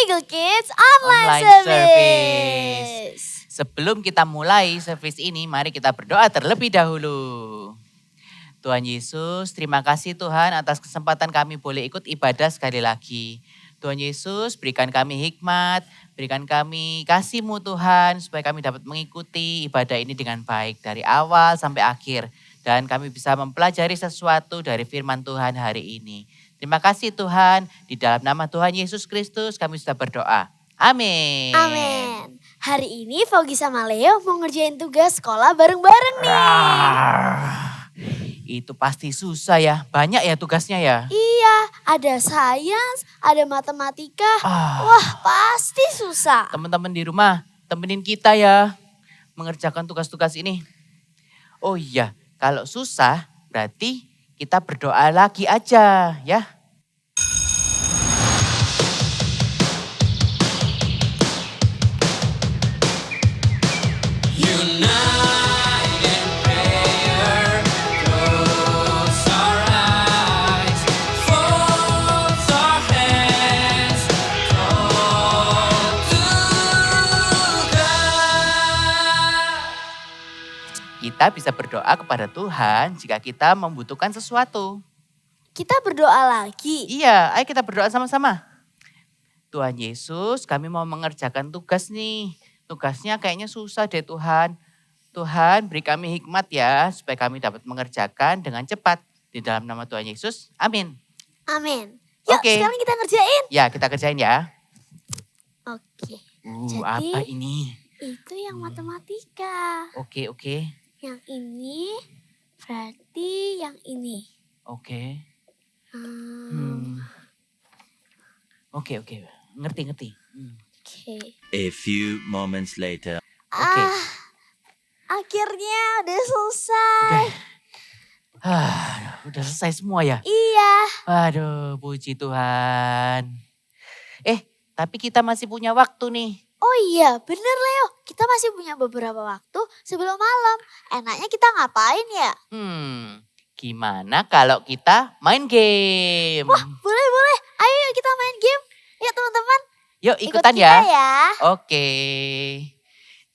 Eagle Kids Online Service. Sebelum kita mulai service ini, mari kita berdoa terlebih dahulu. Tuhan Yesus, terima kasih Tuhan atas kesempatan kami boleh ikut ibadah sekali lagi. Tuhan Yesus, berikan kami hikmat, berikan kami kasih-Mu Tuhan, supaya kami dapat mengikuti ibadah ini dengan baik dari awal sampai akhir. Dan kami bisa mempelajari sesuatu dari firman Tuhan hari ini. Terima kasih Tuhan, di dalam nama Tuhan Yesus Kristus kami sudah berdoa. Amin. Amin. Hari ini Fogi sama Leo mau ngerjain tugas sekolah bareng-bareng nih. Itu pasti susah ya, banyak ya tugasnya ya. Iya, ada sains, ada matematika. Wah, pasti susah. Teman-teman di rumah, temenin kita ya mengerjakan tugas-tugas ini. Oh iya, kalau susah berarti kita berdoa lagi aja ya. Kita bisa berdoa kepada Tuhan jika kita membutuhkan sesuatu. Kita berdoa lagi. Iya, ayo kita berdoa sama-sama. Tuhan Yesus, kami mau mengerjakan tugas nih. Tugasnya kayaknya susah deh Tuhan. Tuhan beri kami hikmat ya, supaya kami dapat mengerjakan dengan cepat. Di dalam nama Tuhan Yesus, amin. Amin. Yuk Oke. sekarang kita ngerjain. Ya, kita kerjain ya. Oke. Apa ini? Itu yang matematika. Oke. Yang ini berarti yang ini. Oke. Oke. Ngerti. Oke. A few moments later. Oke. Akhirnya udah selesai. Udah selesai semua ya? Iya. Aduh, puji Tuhan. Tapi kita masih punya waktu nih. Oh iya, bener Leo. Kita masih punya beberapa waktu sebelum malam. Enaknya kita ngapain ya? Gimana kalau kita main game? Wah, boleh. Ayo yuk kita main game. Yuk teman-teman. Yuk Ikut ikutan kita ya. ya. Oke.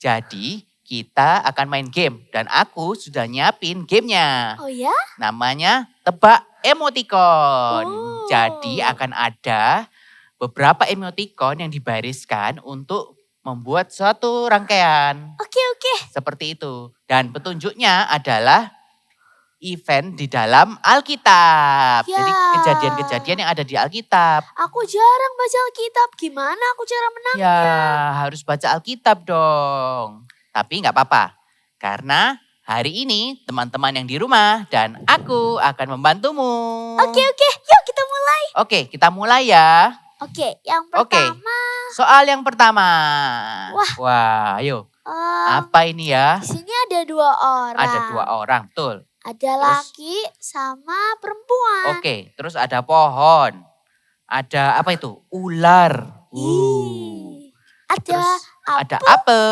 Jadi kita akan main game dan aku sudah nyiapin gamenya. Oh ya? Namanya tebak emoticon. Oh. Jadi akan ada beberapa emoticon yang dibariskan untuk membuat suatu rangkaian. Oke. Seperti itu. Dan petunjuknya adalah event di dalam Alkitab. Ya. Jadi kejadian-kejadian yang ada di Alkitab. Aku jarang baca Alkitab. Gimana aku cara menang? Ya, harus baca Alkitab dong. Tapi nggak apa-apa. Karena hari ini teman-teman yang di rumah dan aku akan membantumu. Oke. Yuk kita mulai. Oke, kita mulai ya. Oke, yang Oke. pertama. Soal yang pertama. Wah. Ayo. em, Apa ini ya? Di sini ada 2 orang. Ada 2 orang, betul. Ada laki sama perempuan. Oke, terus ada pohon. Ada apa itu? Ular. Ih, ada Terus apa? ada apel.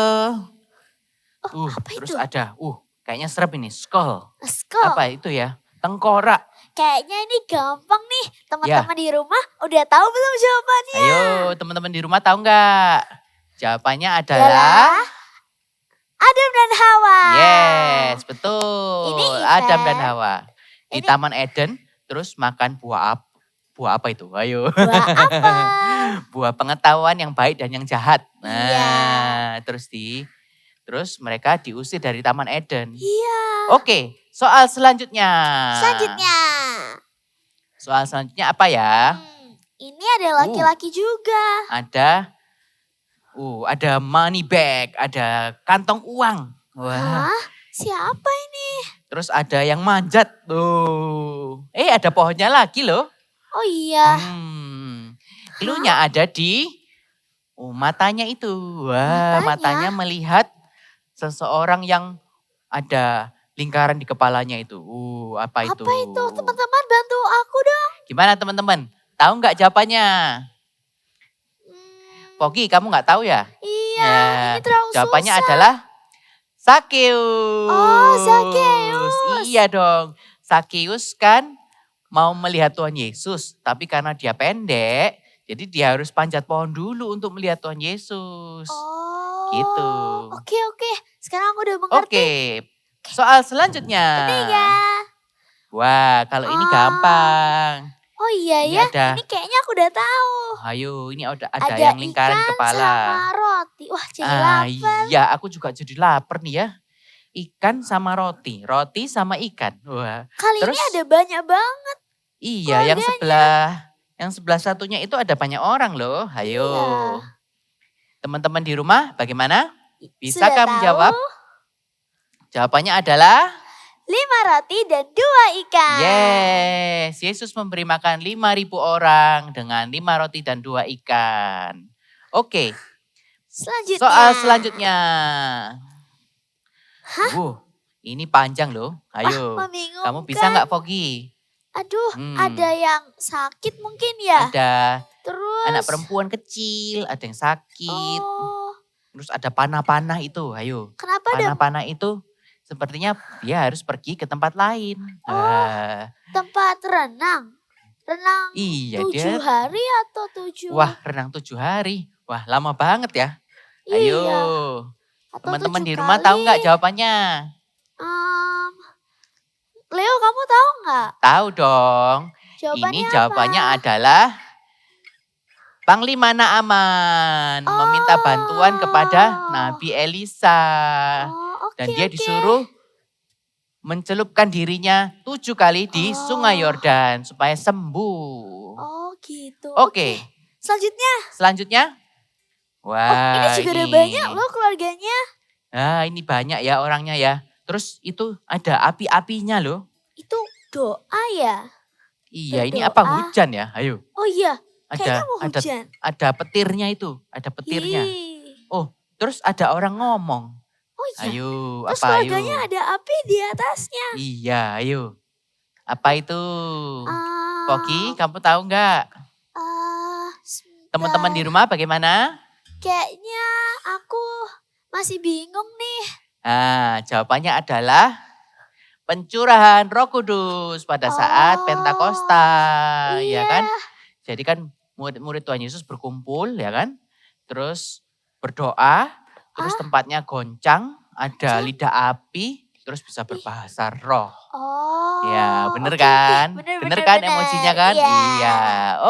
Apa Terus itu? ada, kayaknya serem ini, skull. Skull. Apa itu ya? Tengkorak. Kayaknya ini gampang nih. Ya. Teman-teman di rumah udah tahu belum jawabannya? Ayo, teman-teman di rumah tahu nggak? Jawabannya adalah Adam dan Hawa. yes, betul. Ini Adam dan event. Hawa di Ini- Taman Eden, terus makan buah apa itu? Ayo. Buah apa? Buah pengetahuan yang baik dan yang jahat. Iya. Terus mereka diusir dari Taman Eden. Iya. Oke, soal selanjutnya. Soal selanjutnya apa ya? Ini ada laki-laki juga. Ada money bag, ada kantong uang. Wah. Hah? Siapa ini? Terus ada yang manjat. Tuh. Ada pohonnya lagi loh. Oh iya. Cluenya ada di matanya itu. Wah, matanya melihat seseorang yang ada lingkaran di kepalanya itu. Apa itu? Apa itu? Teman-teman bantu aku dong. Gimana teman-teman? Tahu nggak jawabannya? Pogi, kamu nggak tahu ya? Iya, ini terlalu Jawabannya susah. adalah Sakeus. Oh, Sakeus. Iya dong. Sakeus kan mau melihat Tuhan Yesus, tapi karena dia pendek, Jadi dia harus panjat pohon dulu untuk melihat Tuhan Yesus. Oh. Gitu. Oke. Sekarang aku udah mengerti. Oke, soal selanjutnya. Ketiga. Wah, kalau ini Oh. gampang. Oh iya Ini ya, ada- ini kayaknya aku udah tahu. Ayo, ini ada Ada yang lingkaran ikan kepala. sama roti. Wah, jadi lapar. Iya, aku juga jadi lapar nih ya. Ikan sama roti, roti sama ikan. Wah, Kali terus- ini ada banyak banget. iya, yang sebelah satunya itu ada banyak orang loh. Ayo. Iya. Teman-teman di rumah bagaimana? Sudah Bisakah tahu? menjawab? Jawabannya adalah 5 roti dan 2 ikan. yes. Yesus memberi makan 5.000 orang dengan 5 roti dan 2 ikan. Oke, Selanjutnya. soal selanjutnya. Ini panjang loh. Ayo, Membingungkan. kamu bisa nggak Fogi? Aduh, Hmm. ada yang sakit mungkin ya. Ada Terus. anak perempuan kecil, ada yang sakit. Oh, Terus ada panah-panah itu, ayo. kenapa ada Panah-panah itu sepertinya dia harus pergi ke tempat lain. Oh. Ah, tempat renang? Renang iya 7 dia. hari atau 7? Wah, renang 7 hari. Wah, lama banget ya. Iya. Ayo. Atau Teman-teman 7 di rumah tahu nggak kali? jawabannya? Leo, kamu tahu nggak? Tahu dong. Jawabannya Ini jawabannya apa? adalah Panglima Naaman meminta bantuan kepada Nabi Elisa. Oh, oke. Dan dia oke. disuruh mencelupkan dirinya 7 kali di Oh. Sungai Yordan supaya sembuh. Oh, gitu. Oke, Selanjutnya. selanjutnya. Wah, Ini juga ada banyak loh keluarganya. Nah, ini banyak ya orangnya ya. Terus itu ada api-apinya loh. Itu doa ya? Iya, ini Berdoa. apa hujan ya? Ayo. Oh iya, Ada kayaknya mau ada hujan. ada petirnya itu, ada petirnya. Ih. Oh, terus ada orang ngomong. Oh iya. Ayo, Terus apa ayo? keluarganya ada api di atasnya. Iya, ayo. Apa itu? Ah, Poki, kamu tahu nggak? sebentar. Teman-teman di rumah bagaimana? Kayaknya aku masih bingung nih. Nah, jawabannya adalah pencurahan Roh Kudus pada saat Oh, Pentakosta, iya. ya kan? Jadi kan murid-murid Tuhan Yesus berkumpul, ya kan? Terus berdoa, terus tempatnya goncang, ada lidah api, terus bisa berbahasa roh. Oh. Ya, bener oke, oke. kan? Bener, Bener bener, kan bener. emojinya kan? Iya. Iya,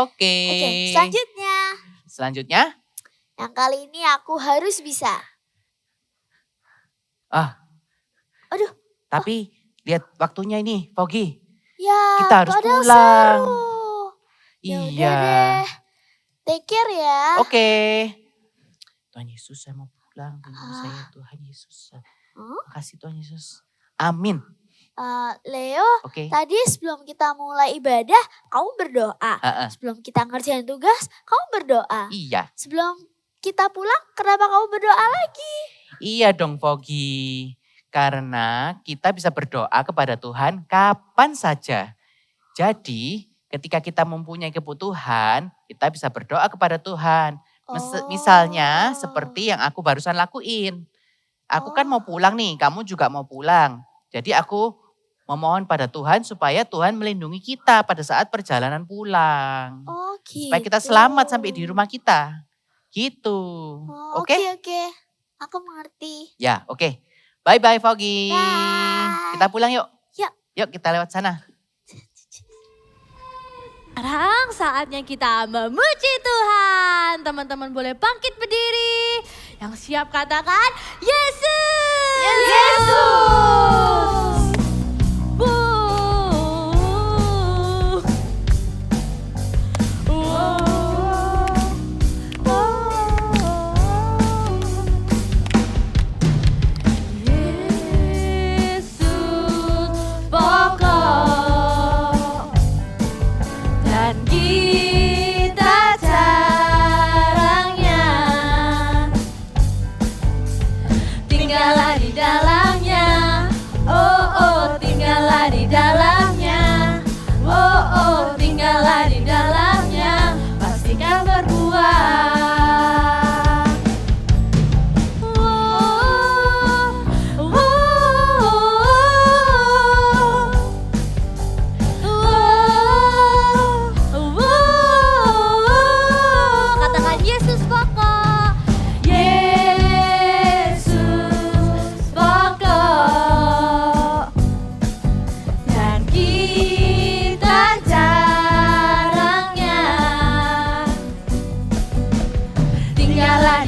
oke. Oke, selanjutnya. Selanjutnya, Yang kali ini aku harus bisa. Aduh. tapi lihat waktunya ini, Pogi. Ya, Kita harus padahal pulang. seru. Ya udah Iya. deh. Take care ya. Oke. Tuhan Yesus, saya mau pulang. Tunggu saya, Tuhan Yesus. Makasih Tuhan Yesus. Amin. Leo, Oke. tadi sebelum kita mulai ibadah, kamu berdoa. Heeh. Sebelum kita ngerjain tugas, kamu berdoa. Iya. Sebelum kita pulang, kenapa kamu berdoa lagi? Iya dong Pogi. Karena kita bisa berdoa kepada Tuhan kapan saja. Jadi ketika kita mempunyai kebutuhan, kita bisa berdoa kepada Tuhan. Misalnya seperti yang aku barusan lakuin. Aku kan mau pulang nih, kamu juga mau pulang. Jadi aku memohon pada Tuhan supaya Tuhan melindungi kita pada saat perjalanan pulang. Oh gitu. Supaya kita selamat sampai di rumah kita. Gitu. Oh, Oke? Oke. Aku mengerti. Ya, oke. Bye-bye Fogi. Bye. Kita pulang yuk. Yuk. Yuk kita lewat sana. Sekarang saatnya kita memuji Tuhan. Teman-teman boleh bangkit berdiri. Yang siap katakan, Yesus! Yesus! Yesus pokok dan kita caranya tinggallah di dalamnya. Oh,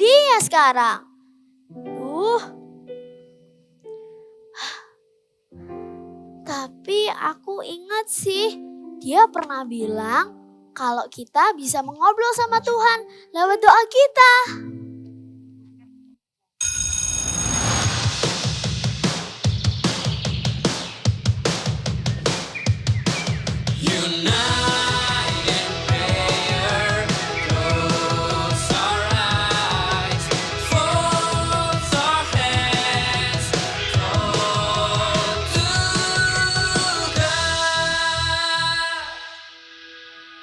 dia sekarang. Tapi aku ingat sih, dia pernah bilang kalau kita bisa mengobrol sama Tuhan lewat doa kita.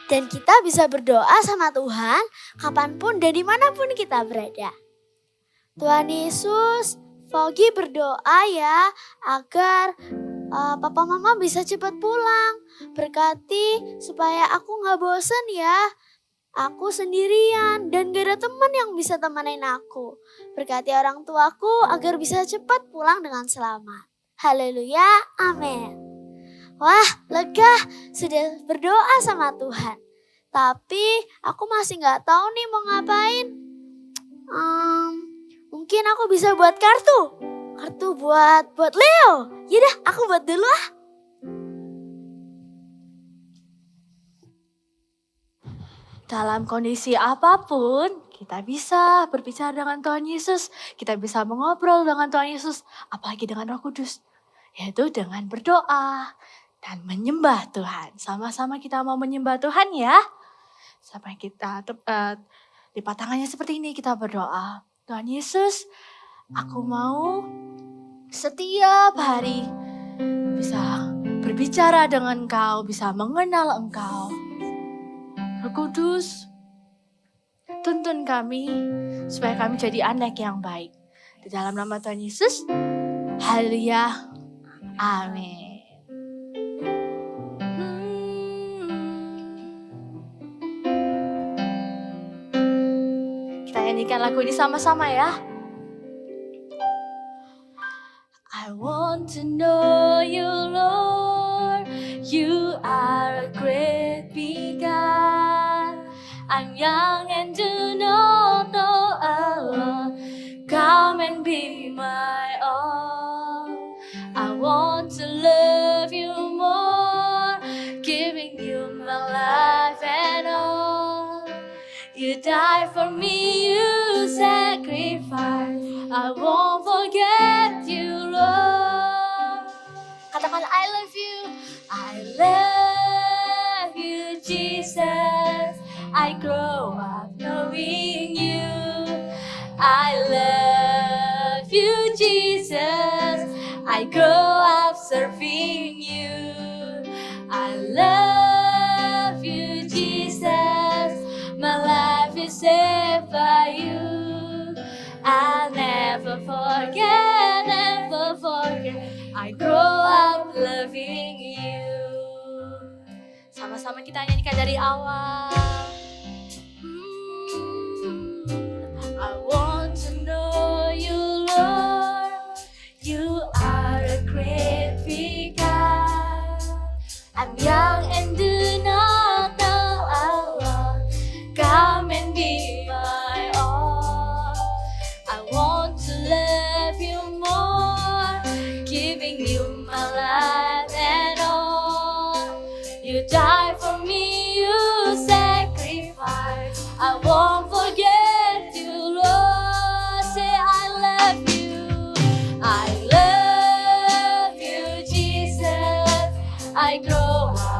Dan kita bisa berdoa sama Tuhan kapanpun dan dimanapun kita berada. Tuhan Yesus, Fogi berdoa ya agar papa mama bisa cepat pulang. Berkati supaya aku gak bosen ya. Aku sendirian dan gak ada teman yang bisa temenin aku. Berkati orang tuaku agar bisa cepat pulang dengan selamat. Haleluya, amin. Wah, lega sudah berdoa sama Tuhan. Tapi aku masih gak tahu nih mau ngapain. Mungkin aku bisa buat kartu. Kartu buat Leo. Yaudah, aku buat dulu ah. Dalam kondisi apapun, kita bisa berbicara dengan Tuhan Yesus. Kita bisa mengobrol dengan Tuhan Yesus, apalagi dengan Roh Kudus. Yaitu dengan berdoa dan menyembah Tuhan. Sama-sama kita mau menyembah Tuhan ya. Sampai kita lipat tangannya seperti ini, kita berdoa. Tuhan Yesus, aku mau setiap hari bisa berbicara dengan Engkau, bisa mengenal Engkau. Roh Kudus, tuntun kami supaya kami jadi anak yang baik. Di dalam nama Tuhan Yesus, haleluya, amin. Kita nyanyikan lagu ini sama-sama ya. I want to know you, Lord. You are a great big God. I'm young and do not know alone. Come and be my all. I want to love you more, giving you my life and all. You died for me, you sacrificed. I won't forget you, Lord. Katakan I love you. I love you, Jesus. I grow up knowing you. I love you, Jesus. I grow up serving you. I love you, Jesus. My life is saved by you. I'll never forget, never forget. I grow up loving you. Sama-sama kita nyanyikan dari awal. I want to know you, Lord. You are a great big God. I'm young and do not know alone. Come and be my all. I want to love you more, giving you my life and all. You died for me, you sacrificed. I won't forget you, Lord. Say I love you. I love you, Jesus. I grow up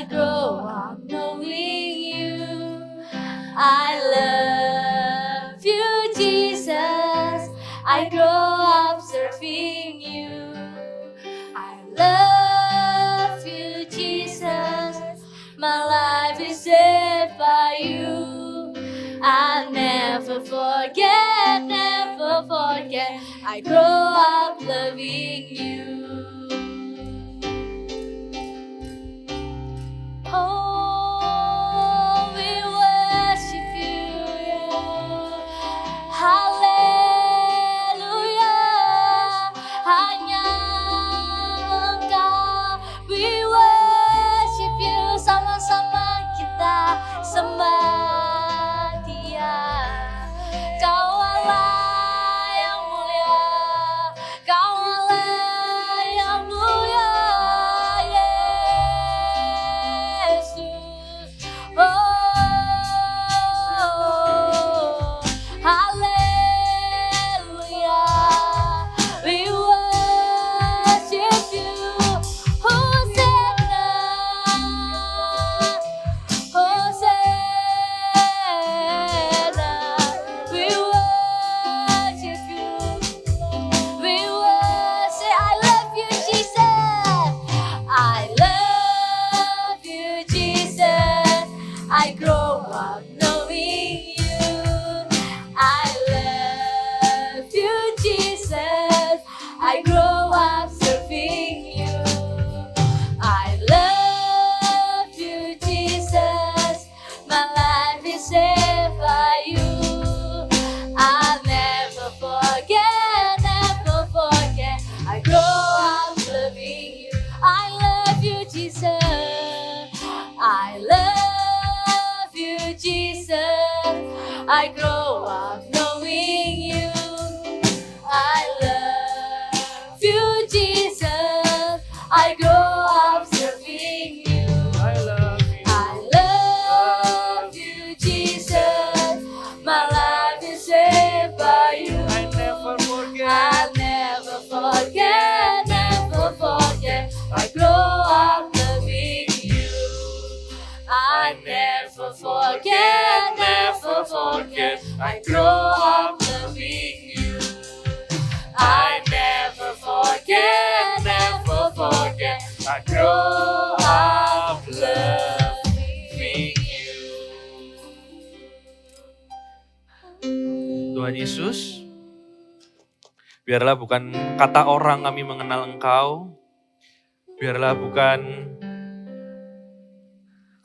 I grow up knowing you. I love you, Jesus. I grow up serving you. I love you, Jesus. My life is saved by you. I'll never forget, never forget. I grow up loving you. Oh, we worship you, yeah. Hallelujah. Hanya Engkau, we worship you. Sama-sama kita sembah Dia. Kau Allah yang mulia, Kau Allah yang mulia, Yesus. Oh, hallelujah. We worship you. Hosanna, Hosanna. We worship you. We worship. I love you, Jesus. I love you, Jesus. I grow up knowing you. I love you, Jesus. I grow up serving you. I love you, Jesus. My life is saved by you. I'll never forget, never forget. I grow up loving you. I love you, Jesus. I love you, Jesus. I grow up knowing you. I love you, Jesus. I grow up serving you. I love you, Jesus. My life is saved by you. I'll never forget, never forget. I grow up loving you. I never forget, never forget. I grow up loving you. I never forget, never forget. I grow up loving you. Tuhan Yesus, biarlah bukan kata orang kami mengenal Engkau, biarlah bukan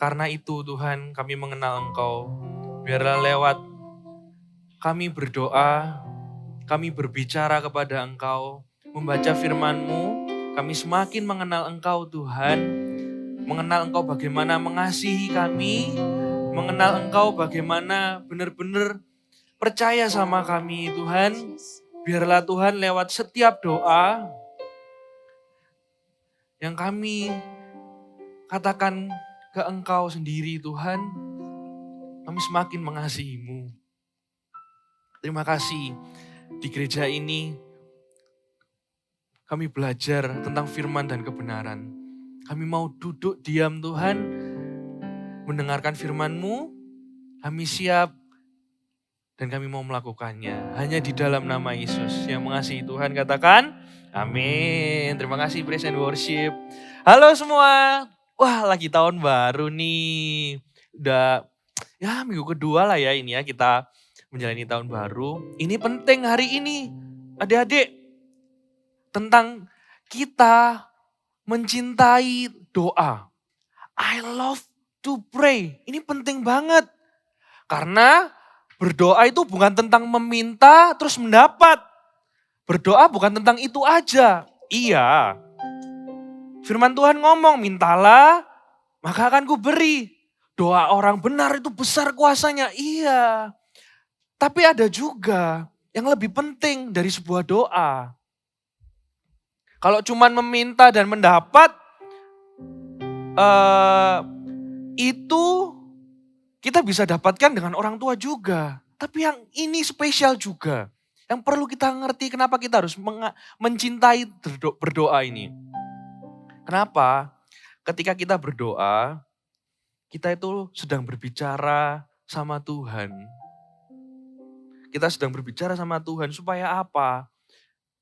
karena itu Tuhan kami mengenal Engkau, biarlah lewat kami berdoa, kami berbicara kepada Engkau, membaca firman-Mu, kami semakin mengenal Engkau Tuhan, mengenal Engkau bagaimana mengasihi kami, mengenal Engkau bagaimana benar-benar percaya sama kami Tuhan. Biarlah Tuhan lewat setiap doa yang kami katakan ke Engkau sendiri Tuhan, kami semakin mengasihi-Mu. Terima kasih di gereja ini kami belajar tentang firman dan kebenaran. Kami mau duduk diam Tuhan, mendengarkan firman-Mu, kami siap dan kami mau melakukannya. Hanya di dalam nama Yesus yang mengasihi Tuhan katakan, amin. Terima kasih praise and worship. Halo semua, wah lagi tahun baru nih. Udah ya minggu kedua lah ya ini ya kita menjalani tahun baru. Ini penting hari ini adik-adik. Tentang kita mencintai doa. I love to pray. Ini penting banget. Karena berdoa itu bukan tentang meminta terus mendapat. Berdoa bukan tentang itu aja. Iya. Firman Tuhan ngomong, mintalah maka akan kuberi. Doa orang benar itu besar kuasanya. Iya. Tapi ada juga yang lebih penting dari sebuah doa. Kalau cuman meminta dan mendapat, itu kita bisa dapatkan dengan orang tua juga. Tapi yang ini spesial juga. Yang perlu kita ngerti kenapa kita harus mencintai berdoa ini. Kenapa? Ketika kita berdoa, kita itu sedang berbicara sama Tuhan. Kita sedang berbicara sama Tuhan supaya apa?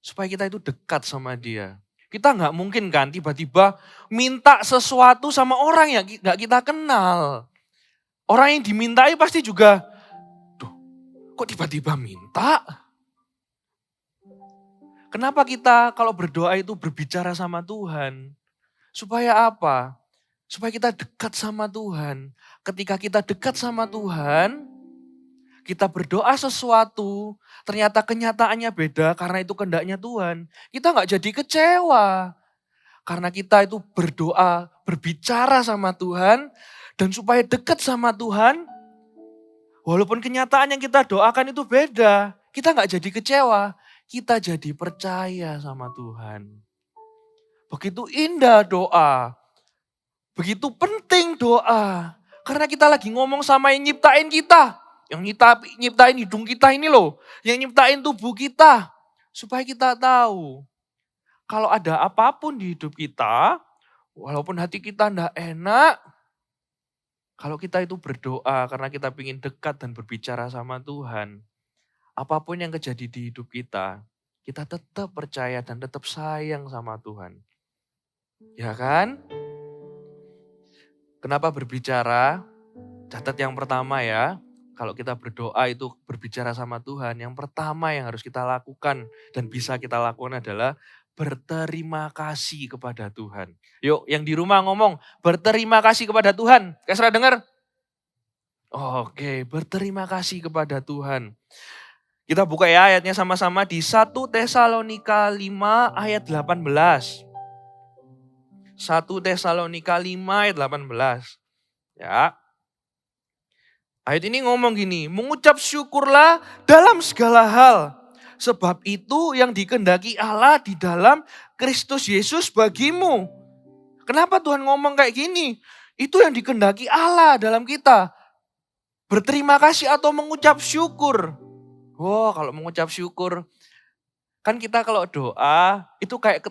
Supaya kita itu dekat sama Dia. Kita nggak mungkin kan tiba-tiba minta sesuatu sama orang yang nggak kita kenal. Orang yang dimintai pasti juga, duh, kok tiba-tiba minta? Kenapa kita kalau berdoa itu berbicara sama Tuhan? Supaya apa? Supaya kita dekat sama Tuhan. Ketika kita dekat sama Tuhan, kita berdoa sesuatu, ternyata kenyataannya beda karena itu kehendaknya Tuhan. Kita nggak jadi kecewa. Karena kita itu berdoa, berbicara sama Tuhan, dan supaya dekat sama Tuhan, walaupun kenyataan yang kita doakan itu beda, kita nggak jadi kecewa, kita jadi percaya sama Tuhan. Begitu indah doa, begitu penting doa, karena kita lagi ngomong sama yang nyiptain kita, yang nyiptain hidung kita ini loh, yang nyiptain tubuh kita, supaya kita tahu, kalau ada apapun di hidup kita, walaupun hati kita enggak enak, kalau kita itu berdoa karena kita ingin dekat dan berbicara sama Tuhan, apapun yang terjadi di hidup kita tetap percaya dan tetap sayang sama Tuhan. Ya kan? Kenapa berbicara? Catat yang pertama ya, kalau kita berdoa itu berbicara sama Tuhan, yang pertama yang harus kita lakukan dan bisa kita lakukan adalah berterima kasih kepada Tuhan. Yuk, yang di rumah ngomong, berterima kasih kepada Tuhan. Kasra dengar? Oke, berterima kasih kepada Tuhan. Kita buka ya ayatnya sama-sama di 1 Tesalonika 5 ayat 18. 1 Tesalonika 5 ayat 18. Ya. Ayat ini ngomong gini, mengucap syukurlah dalam segala hal. Sebab itu yang dikehendaki Allah di dalam Kristus Yesus bagimu. Kenapa Tuhan ngomong kayak gini? Itu yang dikehendaki Allah dalam kita. Berterima kasih atau mengucap syukur. Wow, kalau mengucap syukur. Kan kita kalau doa, itu kayak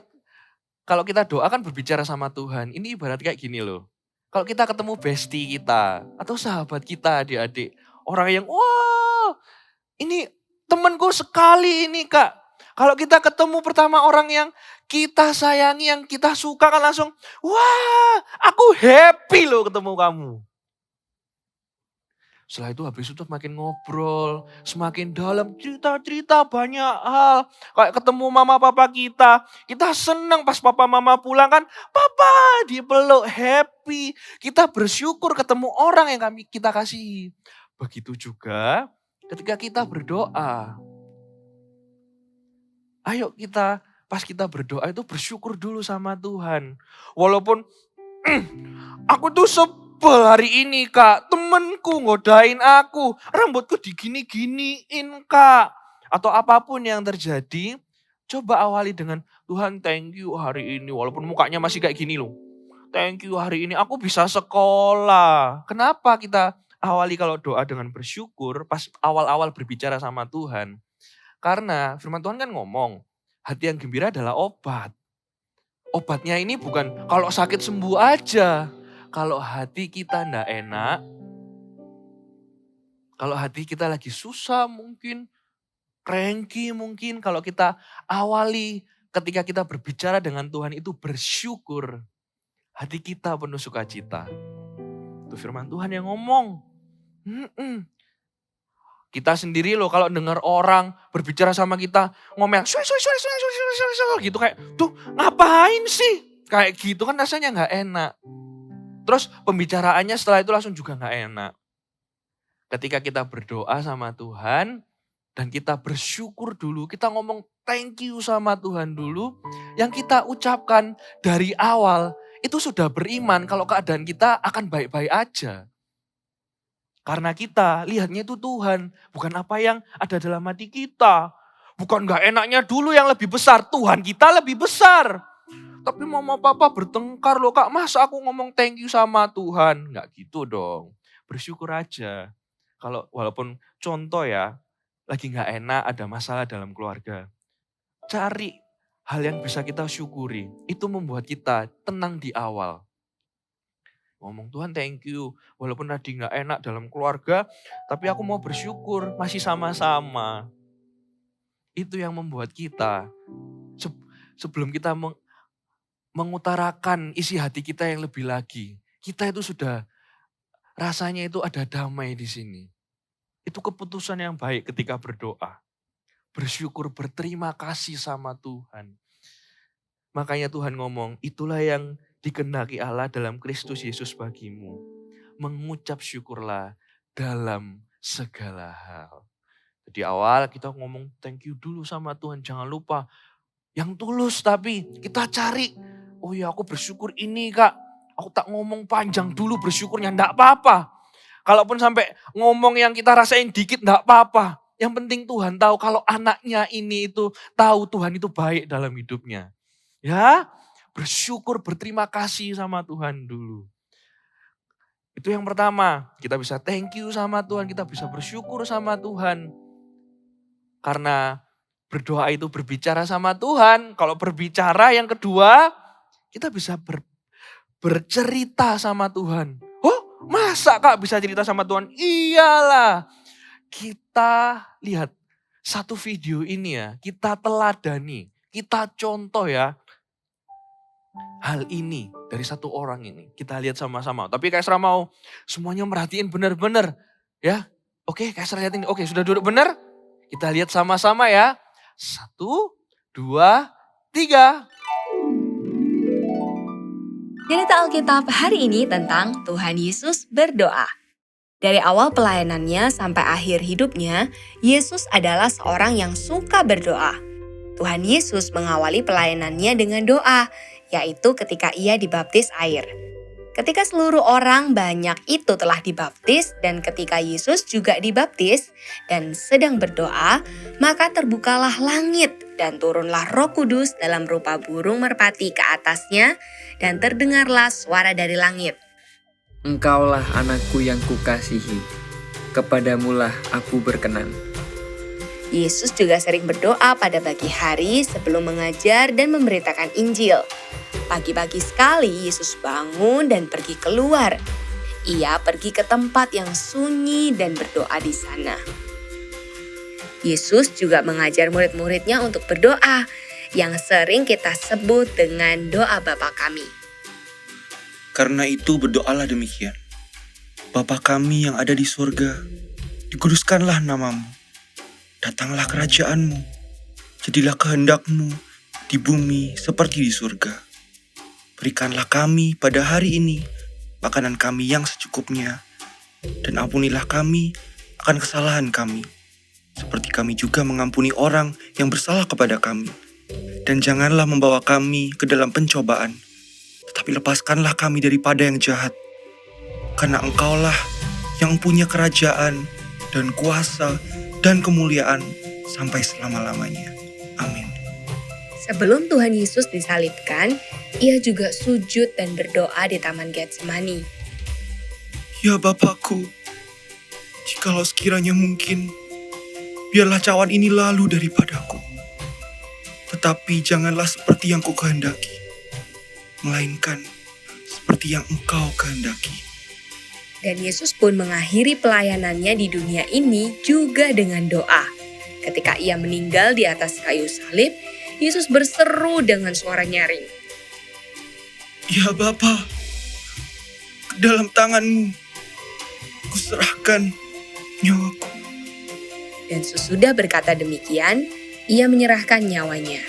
kalau kita doa kan berbicara sama Tuhan. Ini ibarat kayak gini loh. Kalau kita ketemu bestie kita, atau sahabat kita adik-adik. Orang yang, wah ini temanku sekali ini kak. Kalau kita ketemu pertama orang yang kita sayangi, yang kita suka kan langsung, wah aku happy loh ketemu kamu. Setelah itu habis itu makin ngobrol, semakin dalam cerita-cerita banyak hal. Kayak ketemu mama papa kita senang pas papa mama pulang kan, papa dipeluk happy. Kita bersyukur ketemu orang yang kita kasihi. Begitu juga ketika kita berdoa. Ayo kita pas kita berdoa itu bersyukur dulu sama Tuhan. Walaupun aku tuh hari ini kak, temenku ngodain aku, rambutku digini-giniin kak. Atau apapun yang terjadi, coba awali dengan Tuhan thank you hari ini. Walaupun mukanya masih kayak gini loh. Thank you hari ini aku bisa sekolah. Kenapa kita awali kalau doa dengan bersyukur pas awal-awal berbicara sama Tuhan? Karena firman Tuhan kan ngomong, hati yang gembira adalah obat. Obatnya ini bukan kalau sakit sembuh aja. Kalau hati kita ndak enak, kalau hati kita lagi susah mungkin, cranky mungkin, kalau kita awali ketika kita berbicara dengan Tuhan itu bersyukur, hati kita penuh sukacita. Itu firman Tuhan yang ngomong. Kita sendiri loh kalau dengar orang berbicara sama kita, ngomel, gitu kayak, tuh ngapain sih? Kayak gitu kan rasanya nggak enak. Terus pembicaraannya setelah itu langsung juga gak enak. Ketika kita berdoa sama Tuhan dan kita bersyukur dulu, kita ngomong thank you sama Tuhan dulu, yang kita ucapkan dari awal itu sudah beriman kalau keadaan kita akan baik-baik aja. Karena kita lihatnya itu Tuhan, bukan apa yang ada dalam hati kita. Bukan gak enaknya dulu yang lebih besar, Tuhan kita lebih besar. Tapi mama papa bertengkar loh kak, masa aku ngomong thank you sama Tuhan? Enggak gitu dong, bersyukur aja. Kalau walaupun contoh ya, lagi gak enak ada masalah dalam keluarga. Cari hal yang bisa kita syukuri, itu membuat kita tenang di awal. ngomong, Tuhan thank you. Walaupun tadi gak enak dalam keluarga, tapi aku mau bersyukur masih sama-sama. Itu yang membuat kita, sebelum kita mengutarakan isi hati kita yang lebih lagi, kita itu sudah rasanya itu ada damai di sini. Itu keputusan yang baik ketika berdoa. Bersyukur, berterima kasih sama Tuhan. Makanya Tuhan ngomong, itulah yang dikehendaki Allah dalam Kristus Yesus bagimu. Mengucap syukurlah dalam segala hal. Di awal kita ngomong thank you dulu sama Tuhan. Jangan lupa yang tulus, tapi kita cari. Oh ya, aku bersyukur ini Kak. Aku tak ngomong panjang dulu bersyukurnya, enggak apa-apa. Kalaupun sampai ngomong yang kita rasain dikit enggak apa-apa. Yang penting Tuhan tahu kalau anaknya ini itu tahu Tuhan itu baik dalam hidupnya. Ya, bersyukur, berterima kasih sama Tuhan dulu. Itu yang pertama, kita bisa thank you sama Tuhan, kita bisa bersyukur sama Tuhan. Karena berdoa itu berbicara sama Tuhan. Kalau berbicara yang kedua, kita bisa bercerita sama Tuhan. Oh, masa Kak bisa cerita sama Tuhan? Iyalah. Kita lihat satu video ini ya, kita teladani, kita contoh ya. Hal ini dari satu orang ini, kita lihat sama-sama. Tapi Kaisra mau semuanya merhatiin benar-benar ya. Oke, Kaisra lihat ini. Oke, sudah duduk benar? Kita lihat sama-sama ya. 1, 2, 3. Cerita Alkitab hari ini tentang Tuhan Yesus berdoa. Dari awal pelayanannya sampai akhir hidupnya, Yesus adalah seorang yang suka berdoa. Tuhan Yesus mengawali pelayanannya dengan doa, yaitu ketika ia dibaptis air. Ketika seluruh orang banyak itu telah dibaptis dan ketika Yesus juga dibaptis dan sedang berdoa, maka terbukalah langit dan turunlah Roh Kudus dalam rupa burung merpati ke atasnya dan terdengarlah suara dari langit. Engkaulah anakku yang kukasihi, kepadamulah aku berkenan. Yesus juga sering berdoa pada pagi hari sebelum mengajar dan memberitakan Injil. Pagi-pagi sekali Yesus bangun dan pergi keluar. Ia pergi ke tempat yang sunyi dan berdoa di sana. Yesus juga mengajar murid-muridnya untuk berdoa, yang sering kita sebut dengan doa Bapa Kami. Karena itu berdoalah demikian. Bapa kami yang ada di surga, dikuduskanlah namamu. Datanglah kerajaanmu, jadilah kehendakmu di bumi seperti di surga. Berikanlah kami pada hari ini makanan kami yang secukupnya, dan ampunilah kami akan kesalahan kami, seperti kami juga mengampuni orang yang bersalah kepada kami. Dan janganlah membawa kami ke dalam pencobaan, tetapi lepaskanlah kami daripada yang jahat. Karena Engkaulah yang punya kerajaan dan kuasa dan kemuliaan sampai selama-lamanya. Amin. Sebelum Tuhan Yesus disalibkan, ia juga sujud dan berdoa di Taman Getsemani. Ya Bapakku, jikalau sekiranya mungkin, biarlah cawan ini lalu daripadaku. Tetapi janganlah seperti yang kukehendaki, melainkan seperti yang Engkau kehendaki. Dan Yesus pun mengakhiri pelayanannya di dunia ini juga dengan doa. Ketika ia meninggal di atas kayu salib, Yesus berseru dengan suara nyaring. Ya Bapa, ke dalam tangan-Mu kuserahkan nyawaku. Dan sesudah berkata demikian, ia menyerahkan nyawanya.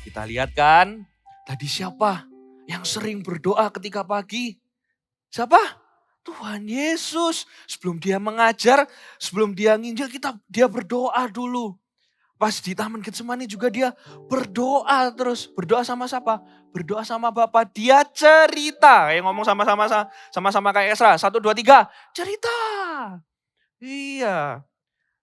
Kita lihat kan, tadi siapa yang sering berdoa ketika pagi? Siapa? Tuhan Yesus. Sebelum dia mengajar, sebelum dia nginjil, dia berdoa dulu. Pas di Taman Getsemani juga dia berdoa terus. Berdoa sama siapa? Berdoa sama Bapa. Dia cerita. Kayak ngomong sama-sama kayak Esra. 1, 2, 3. Cerita. Iya.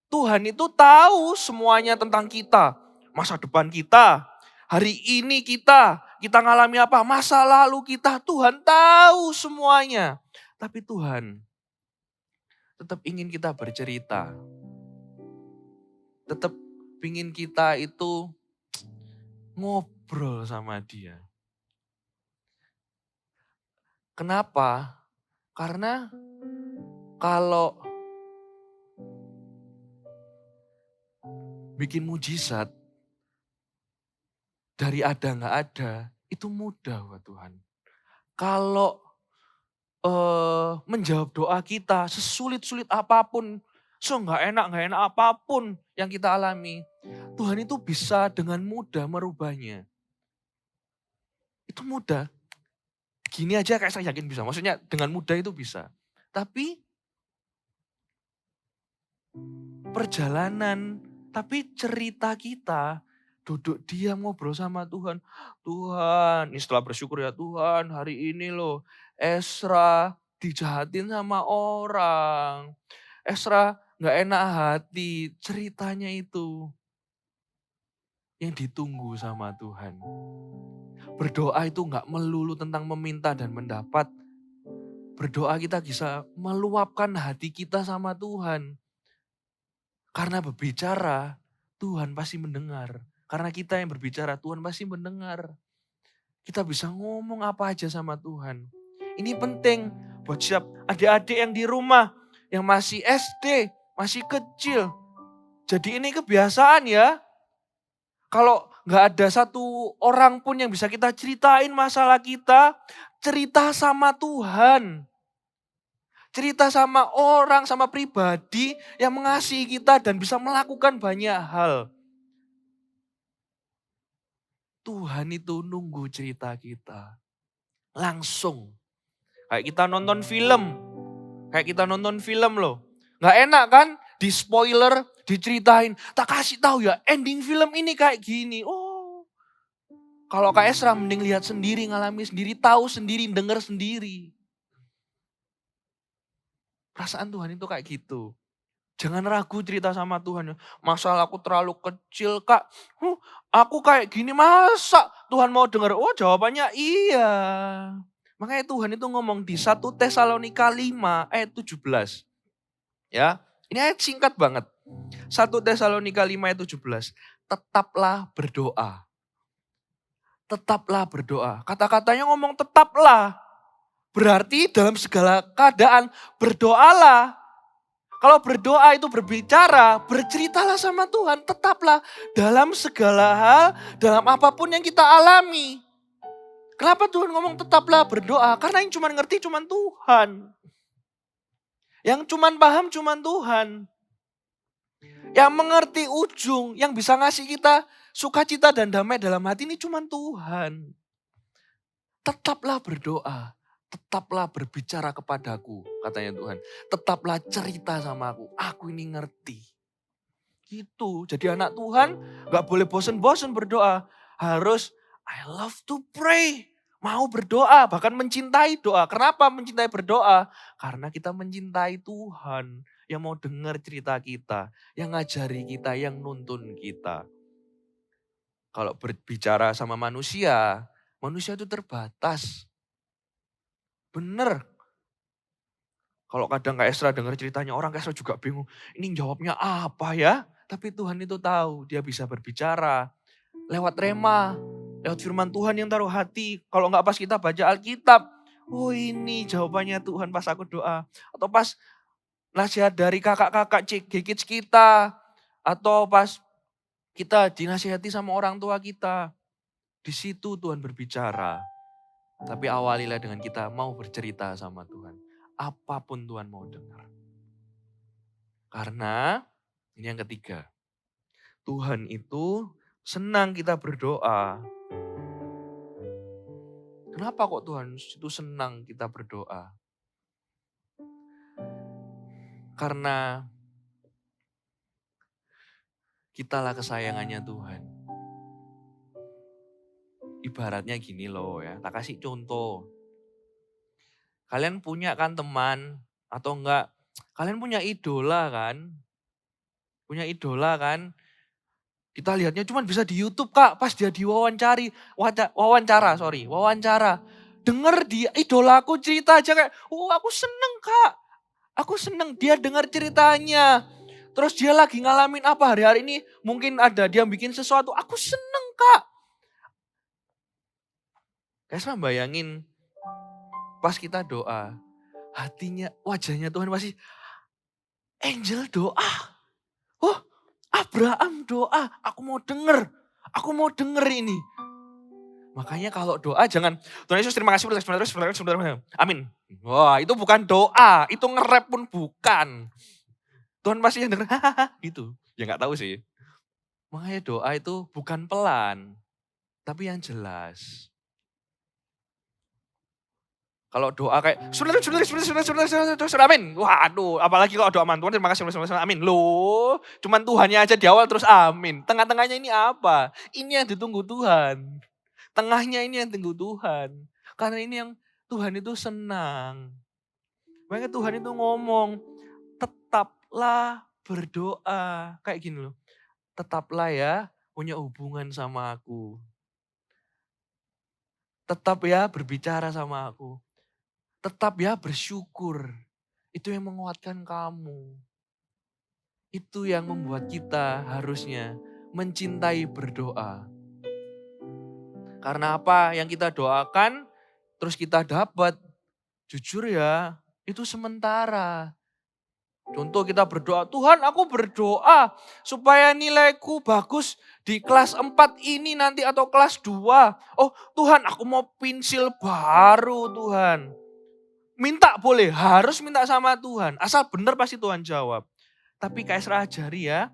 Tuhan itu tahu semuanya tentang kita. Masa depan kita. Hari ini kita ngalami apa? Masa lalu kita. Tuhan tahu semuanya. Tapi Tuhan tetap ingin kita bercerita. Tetap ingin kita itu ngobrol sama dia. Kenapa? Karena kalau bikin mujizat dari ada nggak ada, itu mudah buat Tuhan. Kalau menjawab doa kita sesulit-sulit apapun, nggak enak apapun yang kita alami, Tuhan itu bisa dengan mudah merubahnya. Itu mudah. Gini aja kayak saya yakin bisa. Maksudnya dengan mudah itu bisa. Tapi perjalanan, tapi cerita kita duduk diam ngobrol sama Tuhan. Tuhan, ini setelah bersyukur ya Tuhan, hari ini loh Esra dijahatin sama orang. Esra nggak enak hati, ceritanya itu yang ditunggu sama Tuhan. Berdoa itu nggak melulu tentang meminta dan mendapat. Berdoa kita bisa meluapkan hati kita sama Tuhan. Karena berbicara, Tuhan pasti mendengar. Karena kita yang berbicara, Tuhan pasti mendengar. Kita bisa ngomong apa aja sama Tuhan. Ini penting buat siap adik-adik yang di rumah, yang masih SD, masih kecil. Jadi ini kebiasaan ya. Kalau nggak ada satu orang pun yang bisa kita ceritain masalah kita, cerita sama Tuhan. Cerita sama orang, sama pribadi yang mengasihi kita dan bisa melakukan banyak hal. Tuhan itu nunggu cerita kita. Langsung. Kayak kita nonton film. Kayak kita nonton film loh. Nggak enak kan? Di spoiler, diceritain. Tak kasih tahu ya, ending film ini kayak gini. Oh, kalau Kak Esra mending lihat sendiri, ngalami sendiri, tahu sendiri, denger sendiri. Perasaan Tuhan itu kayak gitu. Jangan ragu cerita sama Tuhan. Masalah aku terlalu kecil Kak. Aku kayak gini masa Tuhan mau dengar? Oh jawabannya iya. Makanya Tuhan itu ngomong di 1 Tesalonika 5 ayat 17. Ya, ini ayat singkat banget. 1 Tesalonika 5 ayat 17. Tetaplah berdoa. Tetaplah berdoa. Kata-katanya ngomong tetaplah. Berarti dalam segala keadaan berdoalah. Kalau berdoa itu berbicara, berceritalah sama Tuhan. Tetaplah dalam segala hal, dalam apapun yang kita alami. Kenapa Tuhan ngomong tetaplah berdoa? Karena yang cuma ngerti cuma Tuhan. Yang cuma paham cuma Tuhan. Yang mengerti ujung, yang bisa ngasih kita sukacita dan damai dalam hati ini cuma Tuhan. Tetaplah berdoa. Tetaplah berbicara kepadaku, katanya Tuhan. Tetaplah cerita sama aku ini ngerti. Gitu, jadi anak Tuhan gak boleh bosen-bosen berdoa. Harus, I love to pray. Mau berdoa, bahkan mencintai doa. Kenapa mencintai berdoa? Karena kita mencintai Tuhan. Yang mau dengar cerita kita, yang ngajari kita, yang nuntun kita. Kalau berbicara sama manusia itu terbatas. Bener. Kalau kadang Kak Esra dengar ceritanya orang, Kak Esra juga bingung. Ini jawabnya apa ya? Tapi Tuhan itu tahu, dia bisa berbicara. Lewat rema, lewat firman Tuhan yang taruh hati. Kalau nggak pas kita baca Alkitab. Oh ini jawabannya Tuhan pas aku doa. Atau pas nasihat dari kakak-kakak kids kita. Atau pas kita dinasihati sama orang tua kita. Di situ Tuhan berbicara. Tapi awalilah dengan kita mau bercerita sama Tuhan. Apapun Tuhan mau dengar. Karena ini yang ketiga. Tuhan itu senang kita berdoa. Kenapa kok Tuhan itu senang kita berdoa? Karena kitalah kesayangannya Tuhan. Ibaratnya gini loh ya, tak kasih contoh. Kalian punya kan teman atau enggak, kalian punya idola kan? Punya idola kan? Kita lihatnya cuma bisa di YouTube Kak, pas dia wawancara. Dengar dia idolaku cerita aja kayak, aku seneng Kak. Aku seneng dia dengar ceritanya. Terus dia lagi ngalamin apa hari-hari ini, mungkin ada dia bikin sesuatu, aku seneng Kak. Kayak bayangin pas kita doa, hatinya, wajahnya Tuhan pasti, angel doa. Oh, Abraham doa, aku mau denger ini. Makanya kalau doa jangan, Tuhan Yesus terima kasih, amin. Wah, itu bukan doa, itu nge-rap pun bukan. Tuhan pasti yang denger, hahaha gitu. Ya gak tahu sih. Makanya doa itu bukan pelan, tapi yang jelas. Kalau doa kayak, amin. Waduh, apalagi kalau doa aman, Tuhan terima kasih, amin. Loh, cuman Tuhannya aja di awal terus amin. Tengah-tengahnya ini apa? Ini yang ditunggu Tuhan. Tengahnya ini yang ditunggu Tuhan. Karena ini yang Tuhan itu senang. Makanya Tuhan itu ngomong, tetaplah berdoa. Kayak gini loh, tetaplah ya punya hubungan sama aku. Tetap ya berbicara sama aku. Tetap ya bersyukur. Itu yang menguatkan kamu. Itu yang membuat kita harusnya mencintai berdoa. Karena apa yang kita doakan terus kita dapat. Jujur ya, itu sementara. Contoh kita berdoa, Tuhan aku berdoa supaya nilaiku bagus di kelas 4 ini nanti atau kelas 2. Oh Tuhan aku mau pensil baru Tuhan. Minta boleh, harus minta sama Tuhan. Asal benar pasti Tuhan jawab. Tapi KSR ajari ya,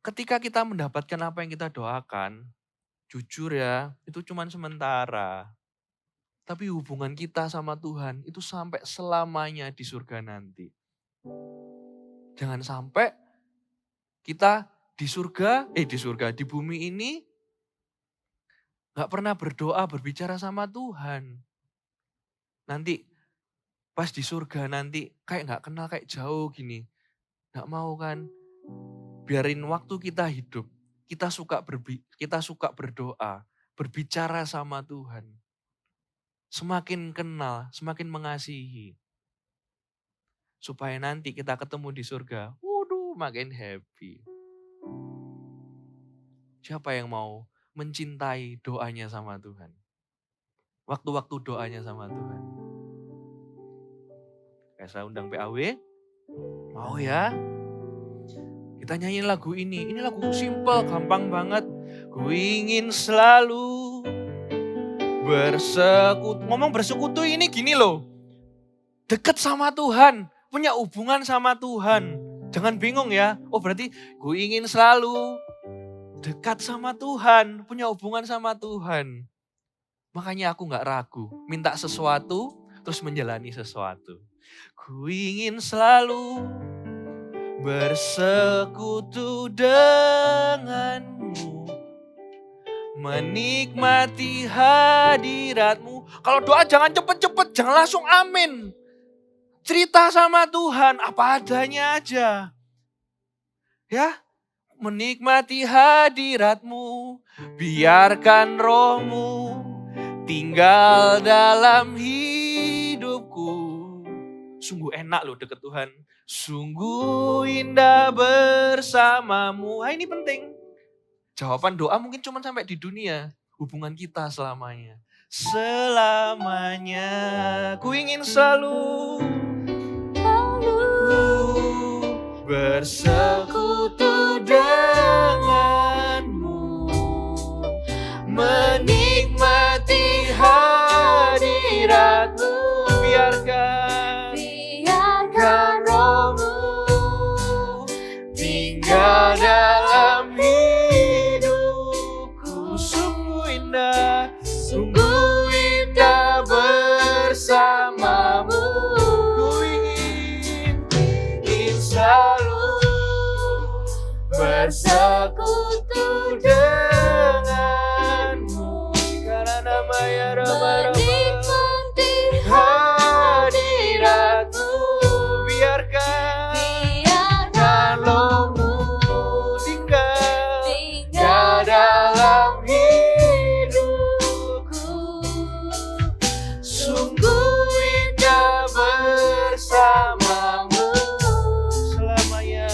ketika kita mendapatkan apa yang kita doakan, jujur ya, itu cuma sementara. Tapi hubungan kita sama Tuhan itu sampai selamanya di surga nanti. Jangan sampai kita di bumi ini gak pernah berdoa, berbicara sama Tuhan. Nanti pas di surga nanti kayak gak kenal, kayak jauh gini. Gak mau kan? Biarin waktu kita hidup, kita suka berdoa, berbicara sama Tuhan. Semakin kenal, semakin mengasihi. Supaya nanti kita ketemu di surga, waduh makin happy. Siapa yang mau mencintai doanya sama Tuhan? Waktu-waktu doanya sama Tuhan. Kayak saya undang PAW, mau ya? Kita nyanyiin lagu ini lagu simple, gampang banget. Ku ingin selalu bersekutu. Ngomong bersekutu ini gini loh. Deket sama Tuhan, punya hubungan sama Tuhan. Jangan bingung ya. Oh berarti ku ingin selalu dekat sama Tuhan, punya hubungan sama Tuhan. Makanya aku gak ragu, minta sesuatu terus menjalani sesuatu. Ku ingin selalu bersekutu denganmu, menikmati hadiratmu. Kalau doa jangan cepet-cepet, jangan langsung amin. Cerita sama Tuhan apa adanya aja. Ya, menikmati hadiratmu, biarkan rohmu tinggal dalam hidupku. Sungguh enak loh deket Tuhan. Sungguh indah bersamamu. Ini penting. Jawaban doa mungkin cuma sampai di dunia. Hubungan kita selamanya. Selamanya. Ku ingin selalu bersekutu denganmu. Menikmati hadiratmu. Biarkan rohmu tinggal dalam hidupku. Sungguh indah bersamamu. Ku ingin selalu bersekutu denganmu. Karena nama ya Rama menikmati hadiratmu. Biarkan rohmu tinggal dalam hidupku. Sungguh indah bersamamu selamanya.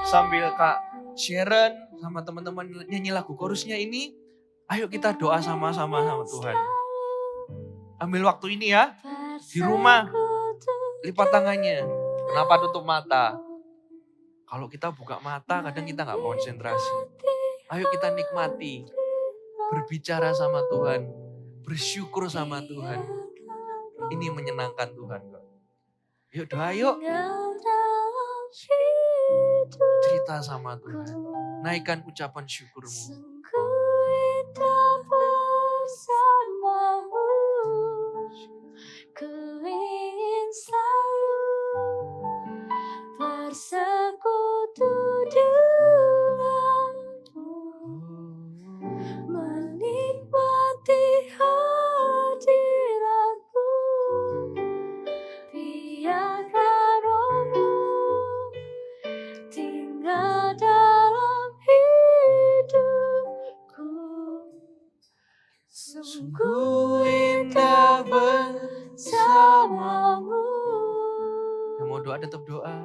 Sambil Kak Sharon sama teman-teman nyanyi lagu chorusnya ini, Ayo kita doa sama-sama sama Tuhan. Ambil waktu ini ya, di rumah, lipat tangannya. Kenapa tutup mata? Kalau kita buka mata, kadang kita nggak konsentrasi. Ayo kita nikmati, berbicara sama Tuhan, bersyukur sama Tuhan. Ini menyenangkan Tuhan kok. Yuk doa yuk. Cerita sama Tuhan. Naikkan ucapan syukurmu. Bersamamu, ku ingin selalu bersekutu denganmu, menikmati hadiratmu, biarkan rohmu tinggal dalam hidupku. Sungguh indah bersamamu. Yang mau doa tetap doa.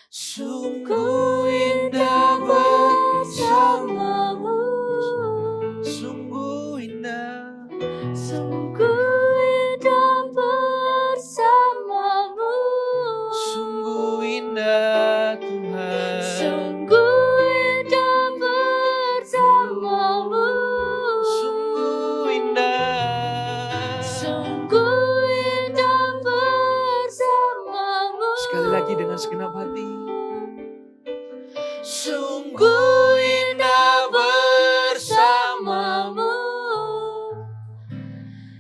Sungguh indah bersamamu. Sungguh indah. Sungguh indah bersamamu. Sungguh indah Tuhan. Sungguh indah bersamamu. Sungguh indah. Sungguh indah bersamamu. Sekali lagi dengan segenap hati. Sungguh indah bersamamu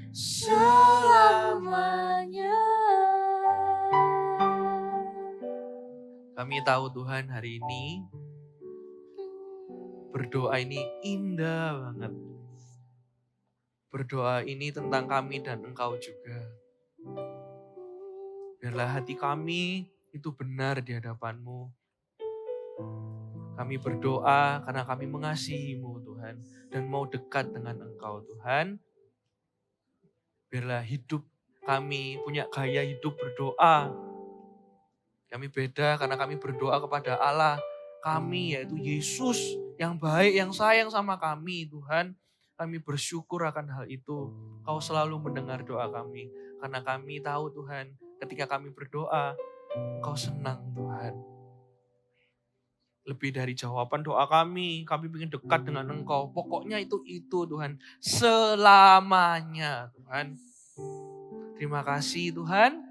selamanya. Kami tahu Tuhan hari ini berdoa ini indah banget. Berdoa ini tentang kami dan Engkau juga. Biarlah hati kami itu benar di hadapan-Mu. Kami berdoa karena kami mengasihi-Mu Tuhan. Dan mau dekat dengan Engkau Tuhan. Biarlah hidup kami punya gaya hidup berdoa. Kami beda karena kami berdoa kepada Allah. Kami yaitu Yesus yang baik, yang sayang sama kami Tuhan. Kami bersyukur akan hal itu. Kau selalu mendengar doa kami. Karena kami tahu Tuhan ketika kami berdoa, Kau senang Tuhan. Lebih dari jawaban doa kami ingin dekat dengan Engkau. Pokoknya itu Tuhan. Selamanya Tuhan. Terima kasih Tuhan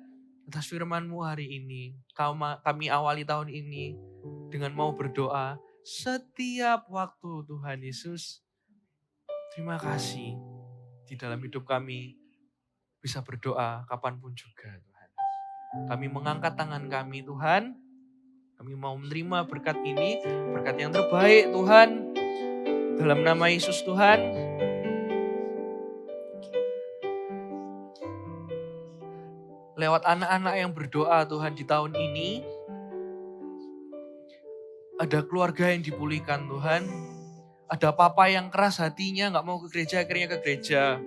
atas firman-Mu hari ini. Kami awali tahun ini dengan mau berdoa setiap waktu Tuhan Yesus. Terima kasih di dalam hidup kami bisa berdoa kapanpun juga Tuhan. Kami mengangkat tangan kami Tuhan. Kami mau menerima berkat ini, berkat yang terbaik Tuhan. Dalam nama Yesus Tuhan. Lewat anak-anak yang berdoa Tuhan di tahun ini. Ada keluarga yang dipulihkan Tuhan. Ada papa yang keras hatinya gak mau ke gereja, akhirnya ke gereja.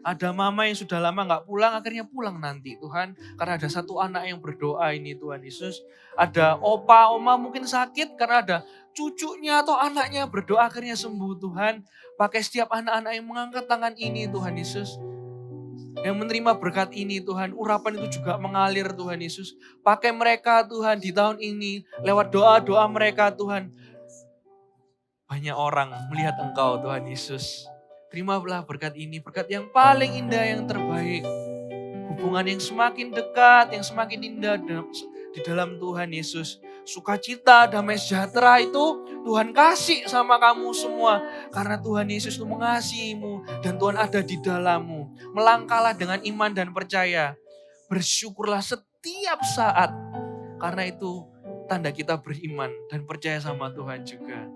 Ada mama yang sudah lama gak pulang, akhirnya pulang nanti Tuhan. Karena ada satu anak yang berdoa ini Tuhan Yesus. Ada opa, oma mungkin sakit karena ada cucunya atau anaknya berdoa akhirnya sembuh Tuhan. Pakai setiap anak-anak yang mengangkat tangan ini Tuhan Yesus. Yang menerima berkat ini Tuhan, urapan itu juga mengalir Tuhan Yesus. Pakai mereka Tuhan di tahun ini, lewat doa-doa mereka Tuhan. Banyak orang melihat Engkau Tuhan Yesus. Terimalah berkat ini, berkat yang paling indah, yang terbaik. Hubungan yang semakin dekat, yang semakin indah di dalam Tuhan Yesus. Sukacita, damai sejahtera itu Tuhan kasih sama kamu semua. Karena Tuhan Yesus itu mengasihimu dan Tuhan ada di dalammu. Melangkahlah dengan iman dan percaya. Bersyukurlah setiap saat. Karena itu tanda kita beriman dan percaya sama Tuhan juga.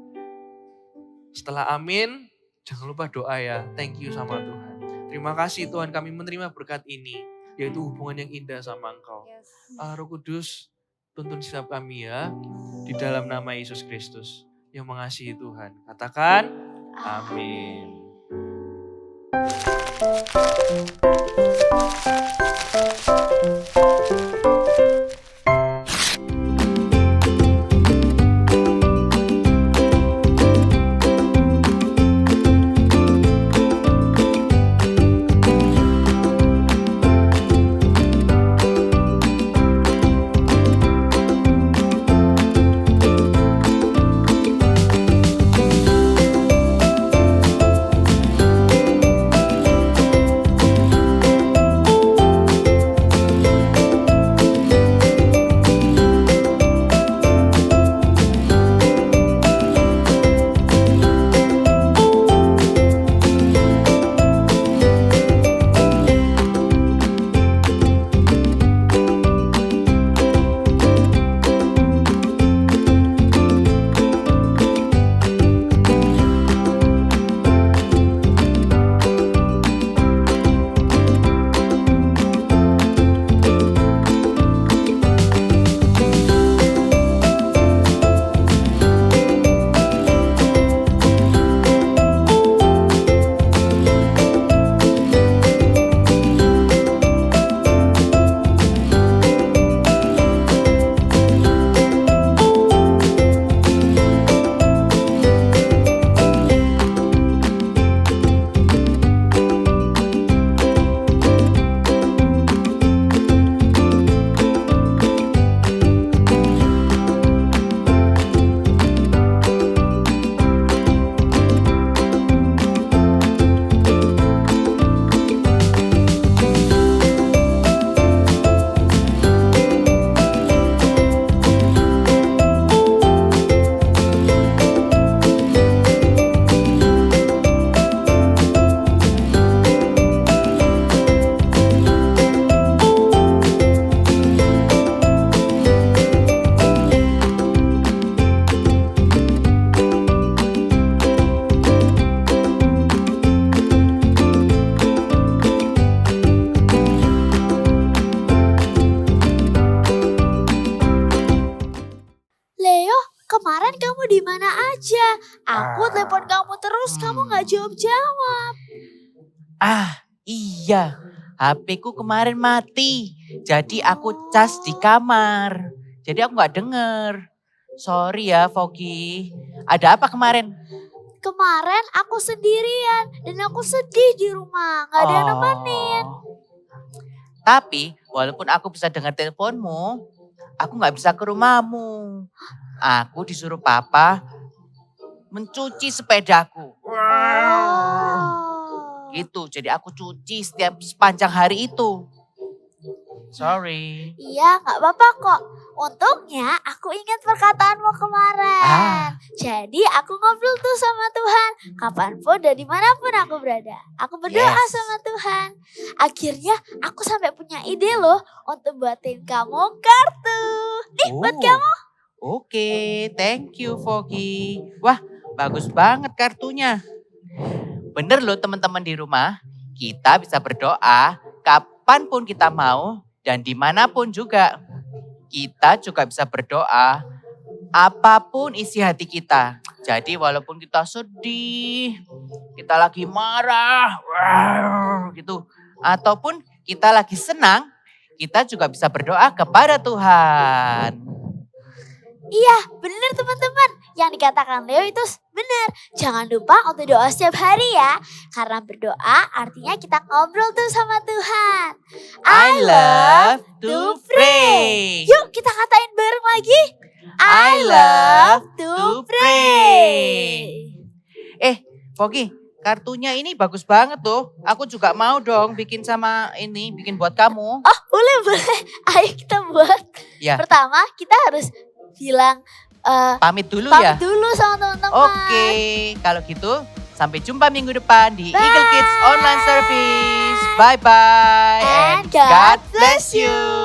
Setelah amin, jangan lupa doa ya. Thank you sama Tuhan. Terima kasih Tuhan kami menerima berkat ini. Yaitu hubungan yang indah sama Engkau. Allah Roh Kudus, tuntun setiap kami ya. Di dalam nama Yesus Kristus yang mengasihi Tuhan. Katakan amin. aja. Aku telepon kamu terus, kamu gak jawab-jawab. Iya, HP-ku kemarin mati. Jadi aku cas di kamar. Jadi aku gak denger. Sorry ya Fogi. Ada apa kemarin? Kemarin aku sendirian dan aku sedih di rumah, gak ada yang nemenin. Tapi walaupun aku bisa dengar teleponmu, aku gak bisa ke rumahmu. Aku disuruh papa mencuci sepedaku. Gitu, jadi aku cuci sepanjang hari itu. Sorry. Iya, gak apa-apa kok. Untungnya aku ingat perkataanmu kemarin. Jadi aku ngobrol tuh sama Tuhan. Kapanpun dan dimanapun aku berada. Aku berdoa sama Tuhan. Akhirnya aku sampai punya ide loh untuk buatin kamu kartu. Nih buat kamu. Oke, thank you Fogi. Wah, bagus banget kartunya. Bener loh teman-teman di rumah. Kita bisa berdoa kapanpun kita mau dan dimanapun juga. Kita juga bisa berdoa apapun isi hati kita. Jadi walaupun kita sedih, kita lagi marah, gitu. Ataupun kita lagi senang, kita juga bisa berdoa kepada Tuhan. Iya, benar teman-teman. Yang dikatakan Leo itu benar. Jangan lupa untuk doa setiap hari ya. Karena berdoa artinya kita ngobrol tuh sama Tuhan. I love to pray. Yuk kita katain bareng lagi. I love to pray. Fogi, kartunya ini bagus banget tuh. Aku juga mau dong bikin buat kamu. Oh boleh. Ayo kita buat. Ya. Pertama kita harus bilang Pamit dulu pamit ya. dulu sama teman-teman. Oke, kalau gitu sampai jumpa minggu depan di Eagle Kids Online Service. Bye-bye And God bless you.